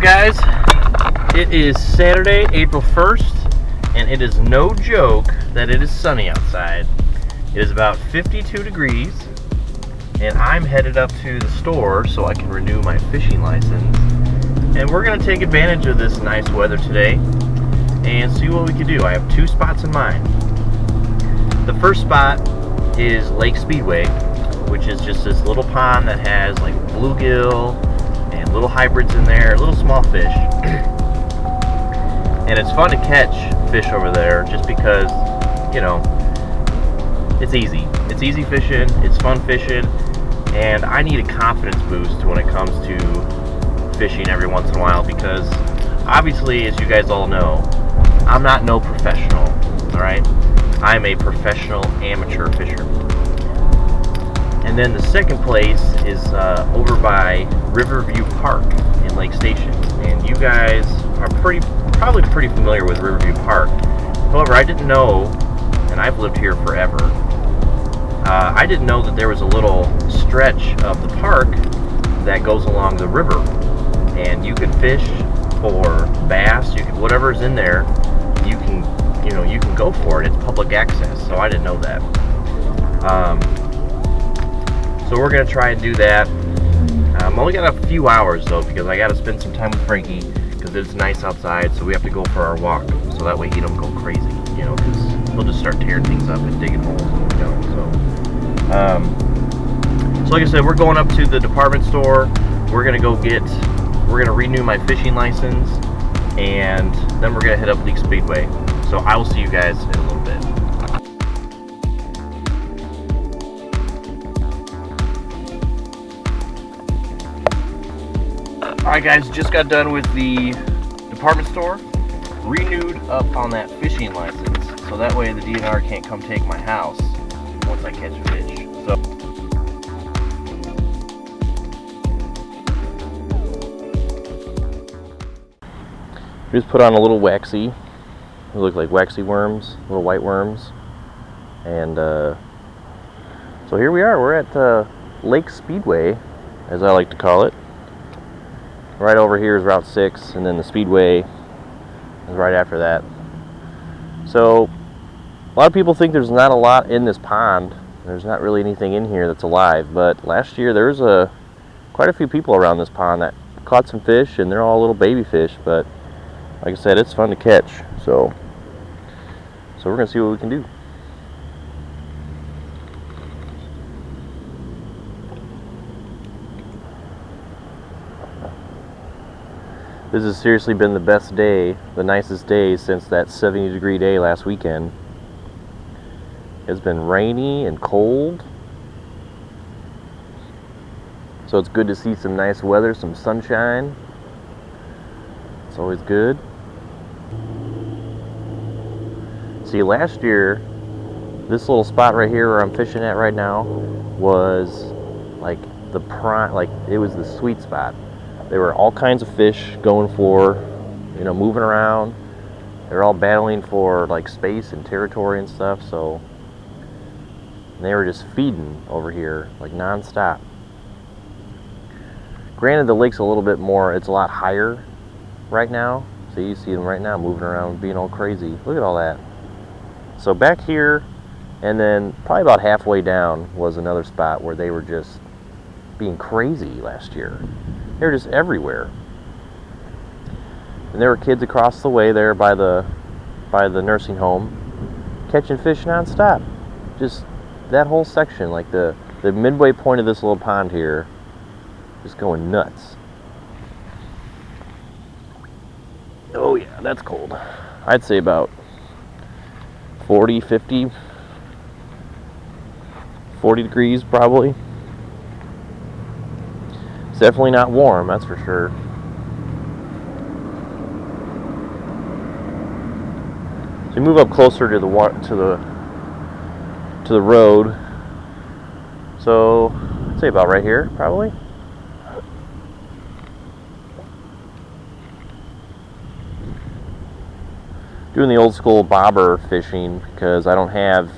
up, guys? It is Saturday, April 1st, and it is no joke that it is sunny outside. It is about 52 degrees, and I'm headed up to the store so I can renew my fishing license. And we're going to take advantage of this nice weather today and see what we can do. I have two spots in mind. The first spot is Lake Speedway, which is just this little pond that has like bluegill and little hybrids in there, little small fish. And it's fun to catch fish over there just because, you know, it's easy. It's easy fishing, it's fun fishing, and I need a confidence boost when it comes to fishing every once in a while because obviously, as you guys all know, I'm not no professional, alright? I'm a professional amateur fisherman. And then the second place is over by Riverview Park in Lake Station. And you guys are probably pretty familiar with Riverview Park. However, I didn't know, and I've lived here forever, I didn't know that there was a little stretch of the park that goes along the river. And you can fish for bass, you can, whatever's in there, you can go for it. It's public access, so I didn't know that. So we're going to try and do that. I'm only got a few hours though because I got to spend some time with Frankie because it's nice outside, so we have to go for our walk so that way he don't go crazy, you know, because he'll just start tearing things up and digging holes, you know. So like I said, we're going up to the department store. We're going to renew my fishing license, and then we're going to head up Lake Speedway. So I will see you guys in a little bit. Alright guys, just got done with the department store, renewed up on that fishing license, so that way the DNR can't come take my house once I catch a fish. So just put on a little waxy. They look like waxy worms, little white worms. And so here we are, we're at Lake Speedway, as I like to call it. Right over here is Route 6, and then the Speedway is right after that. So, a lot of people think there's not a lot in this pond. There's not really anything in here that's alive, but last year there was quite a few people around this pond that caught some fish, and they're all little baby fish, but like I said, it's fun to catch. So we're going to see what we can do. This has seriously been the best day, the nicest day since that 70-degree day last weekend. It's been rainy and cold, so it's good to see some nice weather, some sunshine. It's always good. See, last year, this little spot right here where I'm fishing at right now was like the prime, like it was the sweet spot. There were all kinds of fish going for, you know, moving around. They're all battling for like space and territory and stuff, so they were just feeding over here like non-stop. Granted, the lake's a little bit more, it's a lot higher right now. So you see them right now moving around, being all crazy. Look at all that. So back here, and then probably about halfway down was another spot where they were just being crazy last year. They were just everywhere. And there were kids across the way there by the nursing home catching fish nonstop. Just that whole section, like the midway point of this little pond here, just going nuts. Oh yeah, that's cold. I'd say about 40 degrees probably. It's definitely not warm, that's for sure. So you move up closer to the road. So I'd say about right here, probably. Doing the old school bobber fishing because I don't have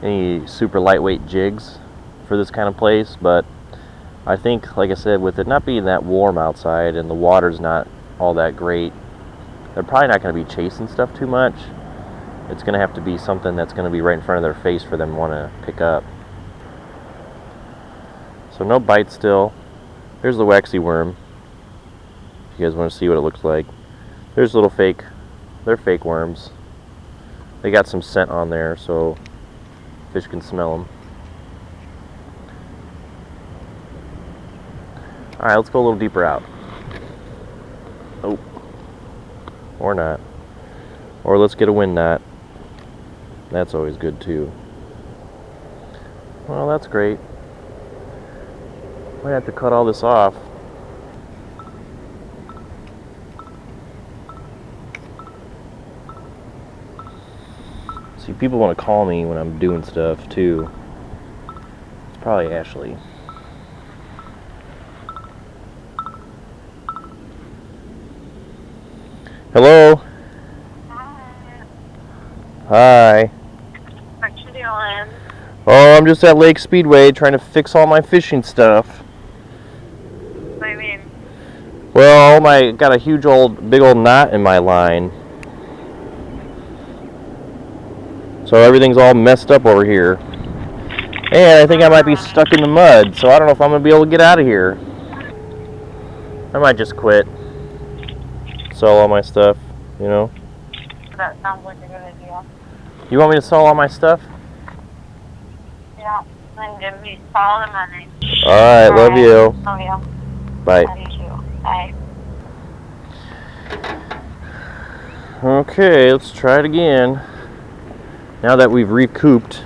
any super lightweight jigs for this kind of place, but I think, like I said, with it not being that warm outside and the water's not all that great, they're probably not going to be chasing stuff too much. It's going to have to be something that's going to be right in front of their face for them to want to pick up. So no bite still. There's the waxy worm. If you guys want to see what it looks like. There's little fake, they're fake worms. They got some scent on there so fish can smell them. Alright, let's go a little deeper out. Oh. Or not. Or let's get a wind knot. That's always good too. Well, that's great. Might have to cut all this off. See, people want to call me when I'm doing stuff too. It's probably Ashley. Hello? Hi. What you doing? Oh, I'm just at Lake Speedway trying to fix all my fishing stuff. What do you mean? Well, I got a huge big old knot in my line. So everything's all messed up over here. And I think I might be stuck in the mud, so I don't know if I'm going to be able to get out of here. I might just quit. Sell all my stuff, you know? That sounds like a good idea. You want me to sell all my stuff? Yeah. Then give me follow the money. Alright, love you. Love you. Bye. Love you too. Bye. Okay, let's try it again. Now that we've recouped.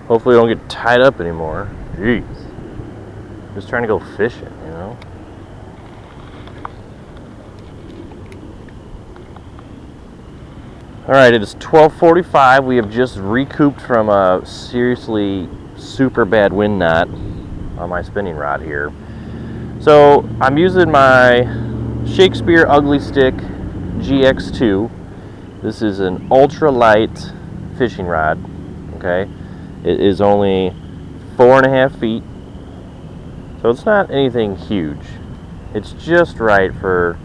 Hopefully we don't get tied up anymore. Jeez. Just trying to go fishing, you know? Alright, it is 12:45. We have just recouped from a seriously super bad wind knot on my spinning rod here. So I'm using my Shakespeare Ugly Stick GX2. This is an ultra light fishing rod. Okay, it is only 4.5 feet, so it's not anything huge. It's just right for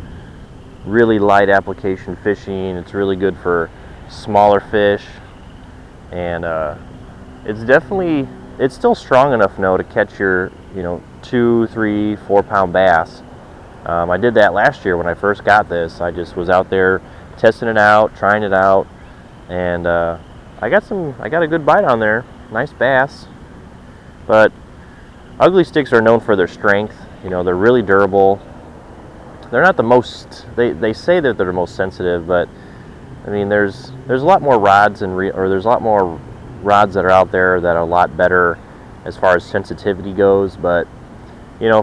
really light application fishing. It's really good for smaller fish, and it's still strong enough now to catch your 2, 3, 4 pound bass. I did that last year when I first got this. I just was out there testing it out, trying it out, and I got a good bite on there. Nice bass. But Ugly Sticks are known for their strength. They're really durable. They're not the most, they say that they're the most sensitive, but I mean there's a lot more rods there's a lot more rods that are out there that are a lot better as far as sensitivity goes, but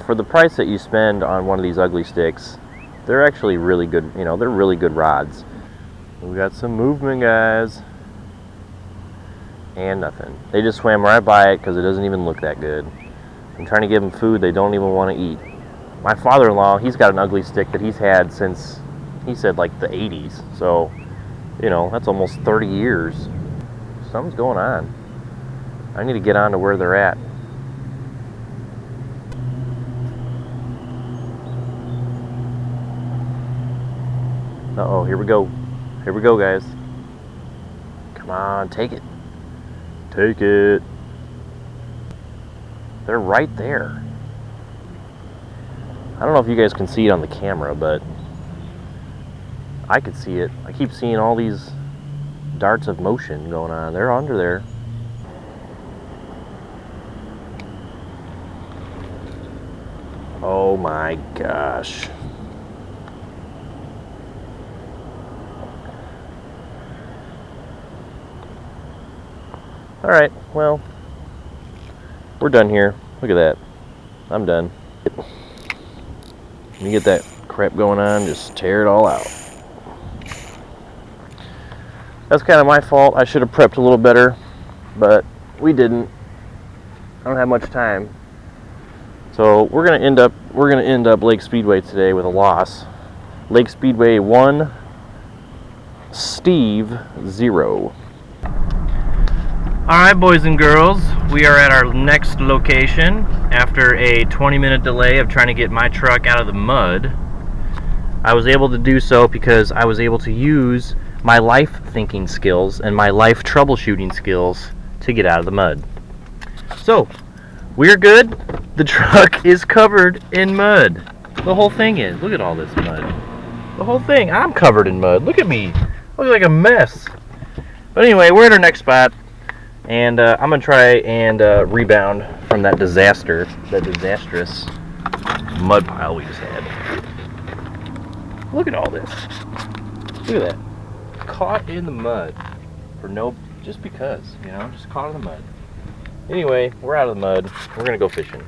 for the price that you spend on one of these Ugly Sticks, they're actually really good. They're really good rods. We got some movement, guys. And nothing. They just swam right by it because it doesn't even look that good. I'm trying to give them food they don't even want to eat. My father-in-law, he's got an Ugly Stick that he's had since, he said, like the 80s. So, that's almost 30 years. Something's going on. I need to get on to where they're at. Uh-oh, here we go. Here we go, guys. Come on, take it. Take it. They're right there. I don't know if you guys can see it on the camera, but I could see it. I keep seeing all these darts of motion going on. They're under there. Oh my gosh. Alright, well, we're done here. Look at that. I'm done. When you get that crap going on, just tear it all out. That's kind of my fault. I should have prepped a little better, but we didn't. I don't have much time. So we're gonna end up Lake Speedway today with a loss. Lake Speedway 1, Steve 0. Alright, boys and girls, we are at our next location after a 20-minute delay of trying to get my truck out of the mud. I was able to do so because I was able to use my life thinking skills and my life troubleshooting skills to get out of the mud. So, we're good. The truck is covered in mud. The whole thing is. Look at all this mud. The whole thing. I'm covered in mud. Look at me. I look like a mess. But anyway, we're at our next spot. And I'm going to try and rebound from that disastrous mud pile we just had. Look at all this. Look at that. Caught in the mud. Just because, just caught in the mud. Anyway, we're out of the mud. We're going to go fishing.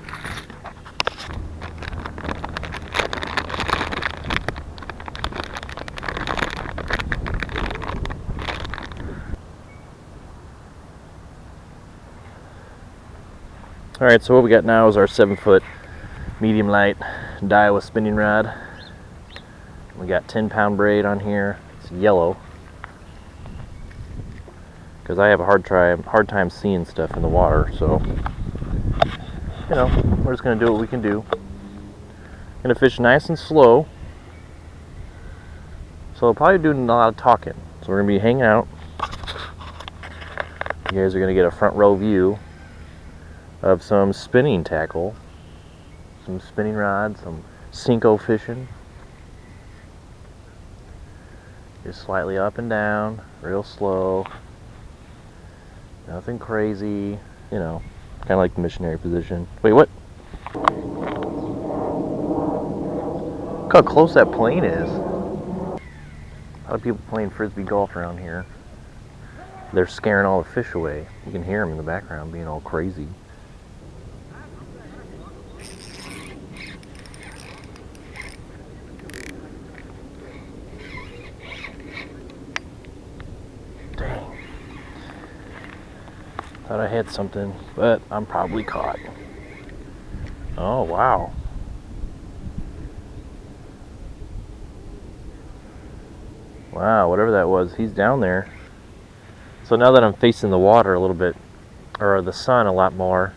Alright, so what we got now is our 7-foot medium light Daiwa spinning rod. We got 10-pound braid on here. It's yellow because I have a hard time seeing stuff in the water, so we're just gonna do what we can do. Gonna fish nice and slow, so I'll probably do a lot of talking. So we're gonna be hanging out. You guys are gonna get a front row view of some spinning tackle, some spinning rods, some Senko fishing. Just slightly up and down, real slow. Nothing crazy, kind of like the missionary position. Wait, what? Look how close that plane is. A lot of people playing frisbee golf around here. They're scaring all the fish away. You can hear them in the background being all crazy. Thought I had something, but I'm probably caught. Oh, wow. Wow, whatever that was, he's down there. So now that I'm facing the water a little bit, or the sun a lot more,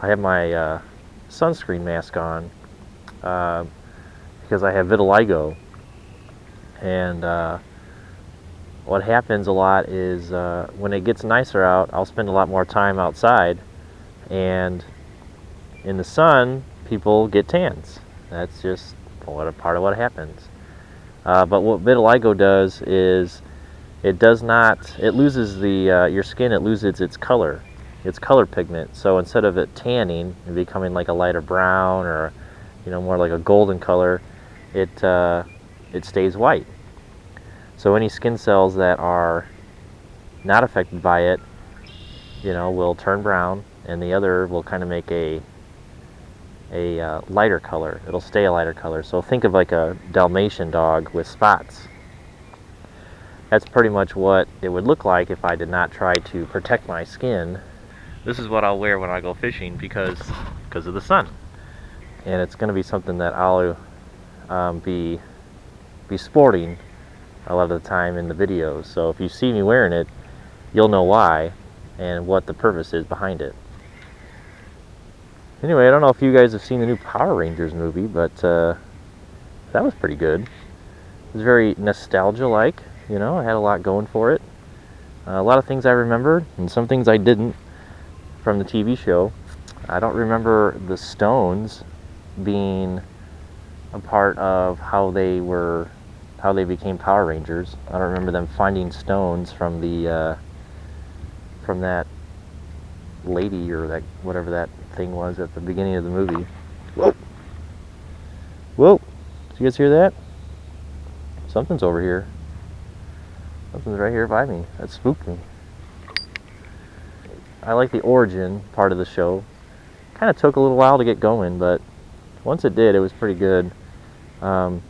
I have my sunscreen mask on because I have vitiligo. And what happens a lot is when it gets nicer out, I'll spend a lot more time outside, and in the sun people get tans. That's just part of what happens. But what vitiligo does is it loses your skin, it loses its color pigment. So instead of it tanning and becoming like a lighter brown or more like a golden color, it stays white. So any skin cells that are not affected by it, will turn brown, and the other will kind of make a lighter color. It'll stay a lighter color. So think of like a Dalmatian dog with spots. That's pretty much what it would look like if I did not try to protect my skin. This is what I'll wear when I go fishing because of the sun. And it's going to be something that I'll be sporting a lot of the time in the videos. So if you see me wearing it, you'll know why and what the purpose is behind it. Anyway, I don't know if you guys have seen the new Power Rangers movie, but that was pretty good. It was very nostalgia-like, it had a lot going for it. A lot of things I remembered, and some things I didn't from the TV show. I don't remember the stones being a part of how they became Power Rangers. I don't remember them finding stones from that lady or that whatever that thing was at the beginning of the movie. Whoa! Whoa! Did you guys hear that? Something's over here. Something's right here by me. That spooked me. I like the origin part of the show. Kind of took a little while to get going, but once it did, it was pretty good. I'm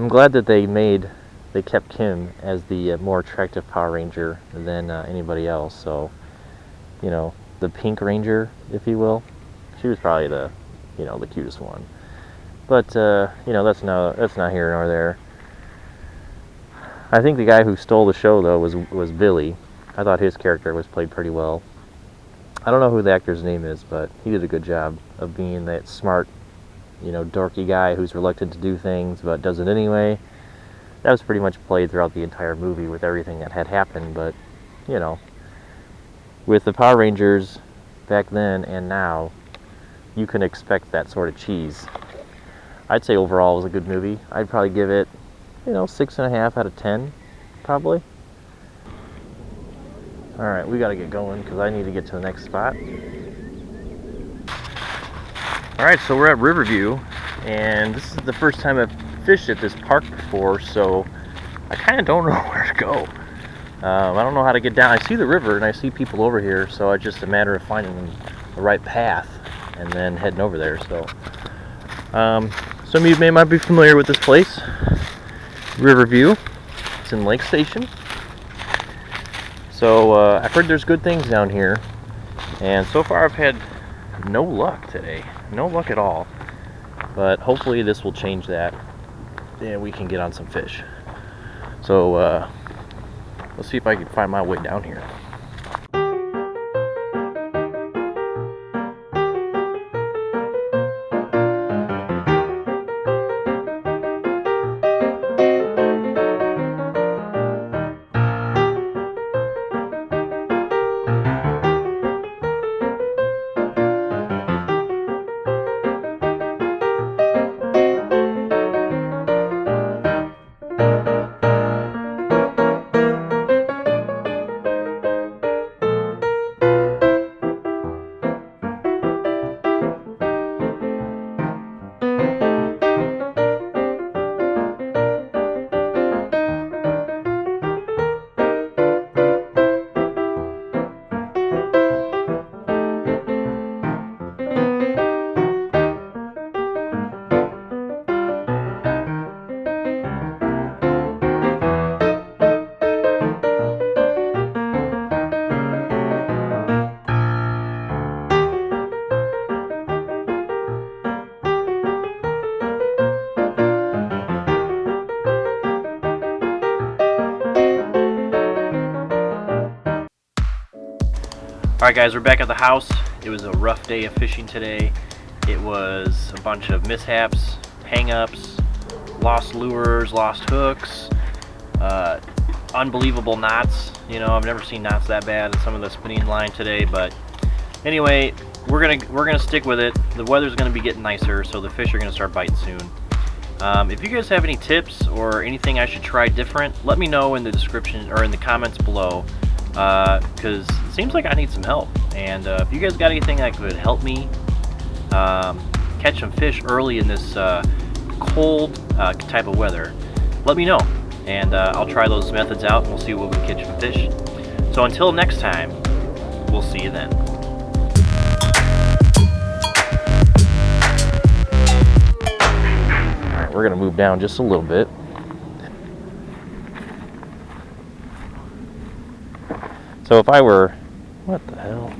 glad that they kept Kim as the more attractive Power Ranger than anybody else. So, the Pink Ranger, if you will, she was probably the cutest one. But that's not here nor there. I think the guy who stole the show though was Billy. I thought his character was played pretty well. I don't know who the actor's name is, but he did a good job of being that smart, dorky guy who's reluctant to do things but does it anyway. That was pretty much played throughout the entire movie with everything that had happened, but, with the Power Rangers back then and now, you can expect that sort of cheese. I'd say overall it was a good movie. I'd probably give it, 6.5 out of 10, probably. Alright, we gotta get going because I need to get to the next spot. Alright, so we're at Riverview, and this is the first time I've fished at this park before, so I kind of don't know where to go. I don't know how to get down. I see the river and I see people over here, so it's just a matter of finding the right path and then heading over there. So, some of you might be familiar with this place, Riverview. It's in Lake Station. So I've heard there's good things down here, and so far I've had no luck today. No luck at all. But hopefully this will change that, and we can get on some fish. So let's see if I can find my way down here. Alright guys, we're back at the house. It was a rough day of fishing today. It was a bunch of mishaps, hang-ups, lost lures, lost hooks, unbelievable knots. I've never seen knots that bad in some of the spinning line today, but anyway, we're gonna stick with it. The weather's gonna be getting nicer, so the fish are gonna start biting soon. If you guys have any tips or anything I should try different, let me know in the description or in the comments below. Because it seems like I need some help, and if you guys got anything that could help me catch some fish early in this cold type of weather, let me know, and I'll try those methods out and we'll see what we can catch some fish. So until next time, we'll see you then. Alright, we're gonna move down just a little bit. So if I were, what the hell?